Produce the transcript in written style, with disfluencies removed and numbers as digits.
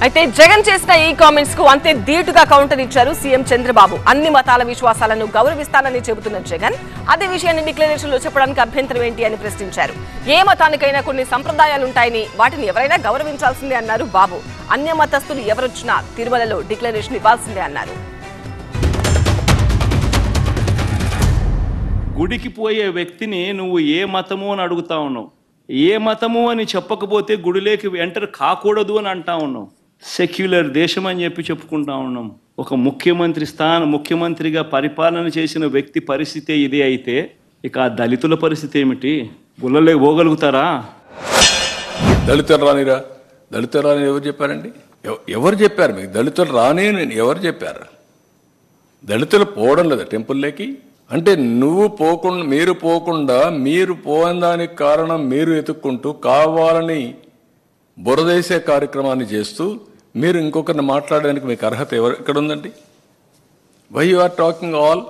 అయితే జగన్ చేసిన ఈ కామెంట్స్ కు అంతే ధీటుగా కౌంటర్ ఇచ్చారు సీఎం చంద్రబాబు. అన్ని మతాల విశ్వాసాలను గౌరవిస్తానని చెబుతున్న జగన్ అదే విషయాన్ని డిక్లరేషన్ లో చెప్పడానికి అభ్యంతరం ఏంటి అని ప్రశ్నించారు. ఏ మతానికైనా కొన్ని సంప్రదాయాలుంటాయని వాటిని ఎవరైనా గౌరవించాల్సిందే అన్నారు బాబు. అన్య మతస్థులు ఎవరొచ్చినా తిరుమలలో డిక్లరేషన్ ఇవ్వాల్సిందే అన్నారు. గుడికి పోయే వ్యక్తిని నువ్వు ఏ మతము అని అడుగుతా ఉన్నావు. ఏ మతము అని చెప్పకపోతే గుడిలోకి ఎంటర్ కాకూడదు అని అంటా ఉన్నావు. సెక్యులర్ దేశం అని చెప్పుకుంటా ఉన్నాం. ఒక ముఖ్యమంత్రిగా పరిపాలన చేసిన వ్యక్తి పరిస్థితి ఇదే అయితే ఇక ఆ దళితుల పరిస్థితి ఏమిటి? గుళ్ళలే పోగలుగుతారా? దళితులు రానిరా, దళితులు రాని ఎవరు చెప్పారండి? ఎవరు చెప్పారు మీకు? దళితులు రాని ఎవరు చెప్పారు? దళితులు పోవడం లేదా టెంపుల్లోకి? అంటే మీరు పోకుండా మీరు పోయిన దానికి కారణం మీరు ఎత్తుక్కుంటూ కావాలని బురదేసే కార్యక్రమాన్ని చేస్తూ మీరు ఇంకొకరిని మాట్లాడడానికి మీకు అర్హత ఎక్కడ ఉందండి? Why you are talking all